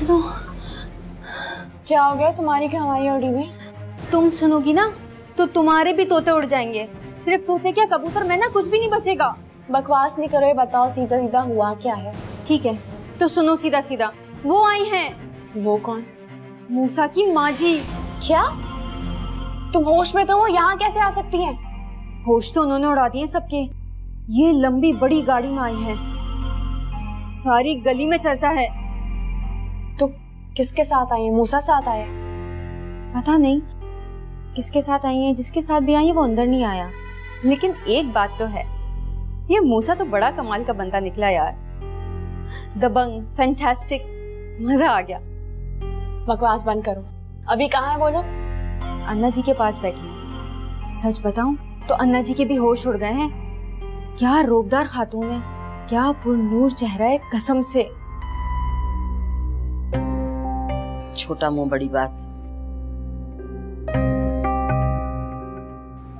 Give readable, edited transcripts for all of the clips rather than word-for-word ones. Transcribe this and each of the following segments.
सुनो, क्या हो गया तुम्हारी हवाई उड़ी में? तुम सुनोगी ना तो तुम्हारे भी तोते उड़ जाएंगे। सिर्फ तोते क्या, कबूतर में ना कुछ भी नहीं बचेगा। बकवास नहीं करो, ये बताओ सीधा सीधा हुआ क्या है? ठीक है तो सुनो सीधा सीधा। वो आई हैं। वो कौन? मूसा की माँ जी। क्या तुम होश में तो हो? यहाँ कैसे आ सकती हैं? होश तो उन्होंने उड़ा दिए सबके। ये लंबी बड़ी गाड़ी में आई है, सारी गली में चर्चा है। तो किसके साथ आई है? मूसा साथ आया? पता नहीं किसके साथ आई है, जिसके साथ भी आई है वो अंदर नहीं आया। लेकिन एक बात तो है, ये मूसा तो बड़ा कमाल का बंदा निकला यार। दबंग, फैंटास्टिक, मजा आ गया। बकवास बंद करो। अभी कहाँ है वो लोग? अन्ना जी के पास बैठी हैं। सच बताऊं तो अन्ना जी के भी होश उड़ गए हैं। क्या रोबदार खातून है, क्या पुरनूर चेहरा है, कसम से। छोटा मुंह बड़ी बात।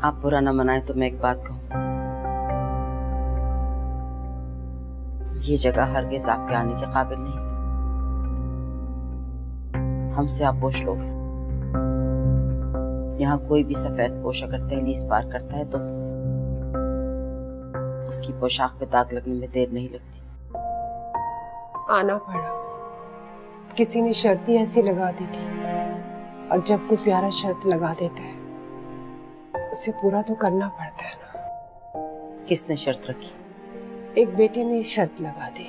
आप बुरा न मनाए तो मैं एक बात कहूं, ये जगह हरगिज़ आपके आने के काबिल नहीं। हमसे आप पोष लोग, यहाँ कोई भी सफेद पोश अगर दहलीज पार करता है तो उसकी पोशाक पे दाग लगने में देर नहीं लगती। आना पड़ा, किसी ने शर्त ही ऐसी लगा दी थी। और जब कोई प्यारा शर्त लगा देता है उसे पूरा तो करना पड़ता है ना। किसने शर्त रखी? एक बेटे ने शर्त लगा दी,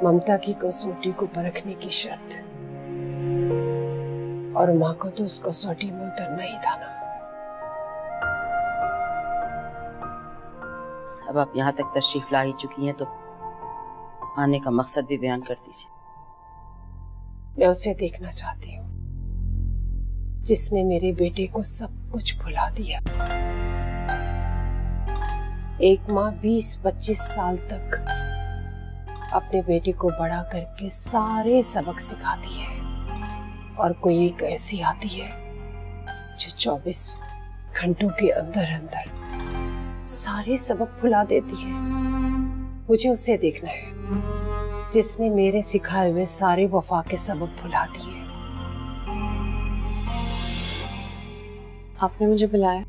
ममता की कसौटी को परखने की शर्त। और माँ को तो उस कसौटी में उतरना ही था ना। अब आप यहाँ तक तशरीफ ला ही चुकी हैं तो आने का मकसद भी बयान कर दीजिए। मैं उसे देखना चाहती हूँ जिसने मेरे बेटे को सब कुछ भुला दिया। एक माँ 20-25 साल तक अपने बेटे को बड़ा करके सारे सबक सिखाती है, और कोई एक ऐसी आती है जो 24 घंटों के अंदर अंदर सारे सबक भुला देती है। मुझे उसे देखना है जिसने मेरे सिखाए हुए सारे वफा के सबक भुला दिए। आपने मुझे बुलाया?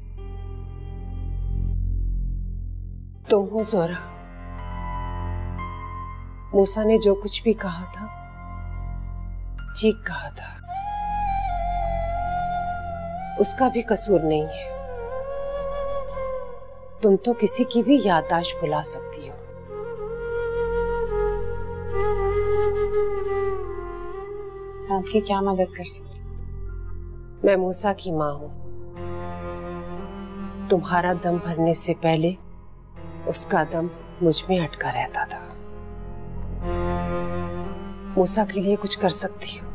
तुम हो जोरा। मूसा ने जो कुछ भी कहा था ठीक कहा था, उसका भी कसूर नहीं है। तुम तो किसी की भी याददाश्त भुला सकती हो। आपकी क्या मदद कर सकती? मैं मूसा की माँ हूं। तुम्हारा दम भरने से पहले उसका दम मुझ में अटका रहता था। मूसा के लिए कुछ कर सकती हो?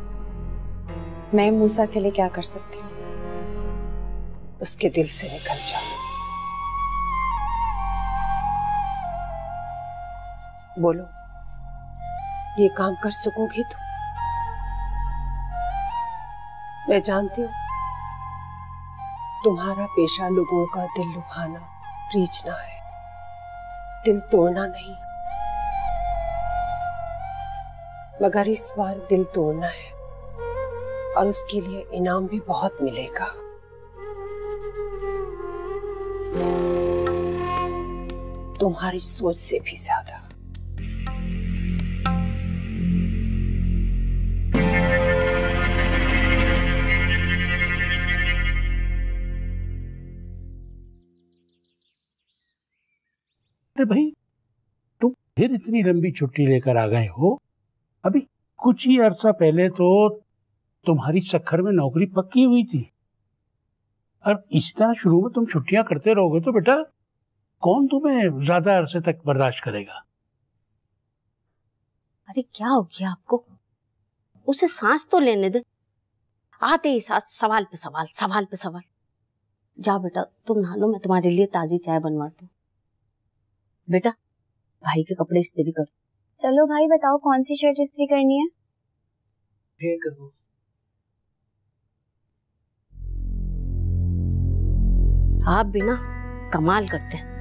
मैं मूसा के लिए क्या कर सकती हूँ? उसके दिल से निकल जाओ। बोलो, ये काम कर सकोगी तुम? मैं जानती हूँ तुम्हारा पेशा लोगों का दिल दुखाना, रीझना है, दिल तोड़ना नहीं। मगर इस बार दिल तोड़ना है और उसके लिए इनाम भी बहुत मिलेगा। तुम्हारी सोच से भी ज्यादा। अरे भाई, तुम फिर इतनी लंबी छुट्टी लेकर आ गए हो? अभी कुछ ही अरसा पहले तो तुम्हारी सक्खर में नौकरी पक्की हुई थी, और इस तरह शुरू में तुम छुट्टियां करते रहोगे तो बेटा कौन तुम्हें ज्यादा अरसे तक बर्दाश्त करेगा? अरे क्या हो गया आपको? उसे सांस तो लेने दे। आते ही साथ सवाल पे सवाल, सवाल पे सवाल। जाओ बेटा तुम नहा लो, मैं तुम्हारे लिए ताजी चाय बनवाती हूँ। बेटा भाई के कपड़े इस्त्री कर। चलो भाई बताओ कौन सी शर्ट इस्त्री करनी है? करो। आप भी ना कमाल करते हैं।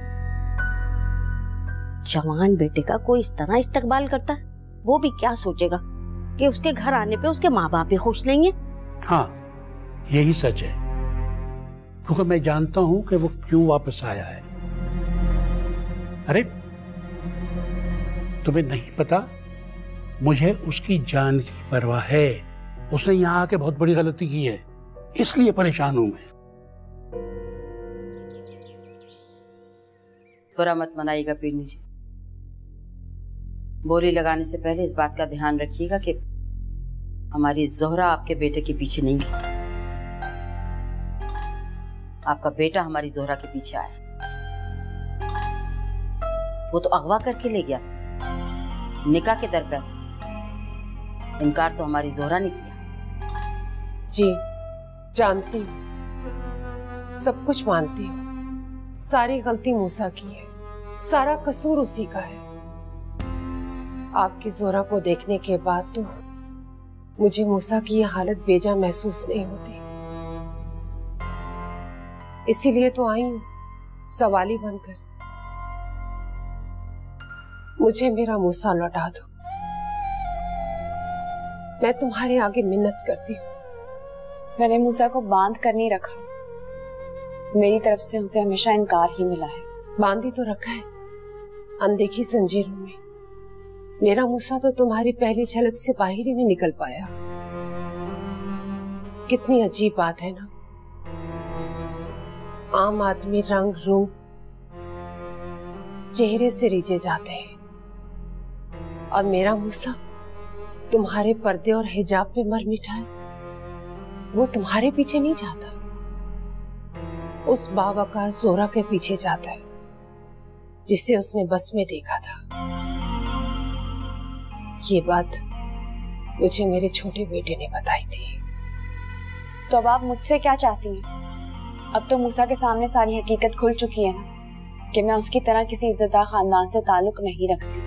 जवान बेटे का कोई इस तरह इस्तकबाल करता है, वो भी क्या सोचेगा कि उसके घर आने पे उसके माँ बाप भी खुश नहीं है। हाँ, यही सच है, क्योंकि मैं जानता हूं कि वो क्यों वापस आया है। अरे तुम्हें नहीं पता, मुझे उसकी जान की परवाह है। उसने यहाँ आके बहुत बड़ी गलती की है, इसलिए परेशान हूं मैं। बुरा मत मनाइएगा पीरनी जी। बोली लगाने से पहले इस बात का ध्यान रखिएगा कि हमारी जोहरा आपके बेटे के पीछे नहीं है। आपका बेटा हमारी जोहरा के पीछे आया। वो तो अगवा करके ले गया था, निकाह के दर पे था। इनकार तो हमारी जोहरा ने किया। जी जानती हूँ, सब कुछ मानती हूँ। सारी गलती मूसा की है, सारा कसूर उसी का है। आपकी जोहरा को देखने के बाद तो मुझे मूसा की यह हालत बेजा महसूस नहीं होती। इसीलिए तो आई हूं सवाली बनकर। मुझे मेरा मूसा लौटा दो। मैं तुम्हारे आगे मिन्नत करती हूँ। मैंने मूसा को बांध कर नहीं रखा, मेरी तरफ से उसे हमेशा इनकार ही मिला है। बांधी तो रखा है अनदेखी जंजीरों में। मेरा मूसा तो तुम्हारी पहली झलक से बाहर ही नहीं निकल पाया। कितनी अजीब बात है ना, आम आदमी रंग रूप चेहरे से रीझे जाते हैं, और मेरा मूसा तुम्हारे पर्दे और हिजाब पे मर मिटा है। वो तुम्हारे पीछे नहीं जाता, उस बावकार जोहरा के पीछे जाता है जिसे उसने बस में देखा था। ये बात मुझे मेरे छोटे बेटे ने बताई थी। तो अब आप मुझसे क्या चाहती हैं? अब तो मूसा के सामने सारी हकीकत खुल चुकी है ना, कि मैं उसकी तरह किसी इज्जतदार खानदान से ताल्लुक नहीं रखती।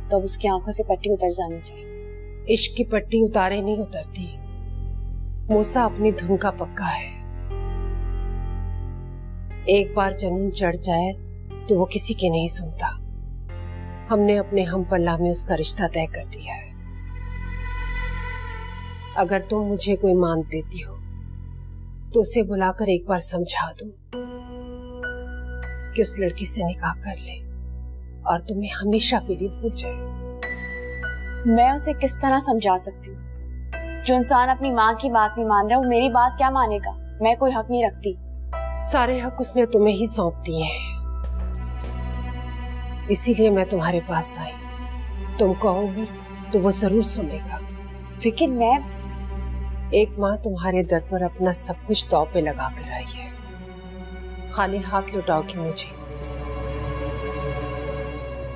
तो अब उसकी आंखों से पट्टी उतर जानी चाहिए। इश्क की पट्टी उतारे नहीं उतरती। मूसा अपनी धुन का पक्का है। एक बार जुनून चढ़ जाए तो वो किसी की नहीं सुनता। हमने अपने हम पल्ला में उसका रिश्ता तय कर दिया है। अगर तुम मुझे कोई मान देती हो तो उसे बुलाकर एक बार समझा दो कि उस लड़की से निकाह कर ले और तुम्हें हमेशा के लिए भूल जाए। मैं उसे किस तरह समझा सकती हूँ? जो इंसान अपनी माँ की बात नहीं मान रहा, वो मेरी बात क्या मानेगा? मैं कोई हक नहीं रखती। सारे हक उसने तुम्हें ही सौंप दिए हैं, इसीलिए मैं तुम्हारे पास आई। तुम कहोगी तो वो जरूर सुनेगा। लेकिन मैं एक माँ तुम्हारे दर पर अपना सब कुछ दांव पे लगा कर आई है। खाली हाथ लौटाओगी मुझे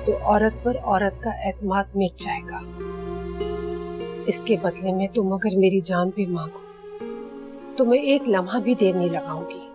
तो औरत पर औरत का एतमाद मिट जाएगा। इसके बदले में तुम अगर मेरी जान भी मांगो तो मैं एक लम्हा भी देर नहीं लगाऊंगी।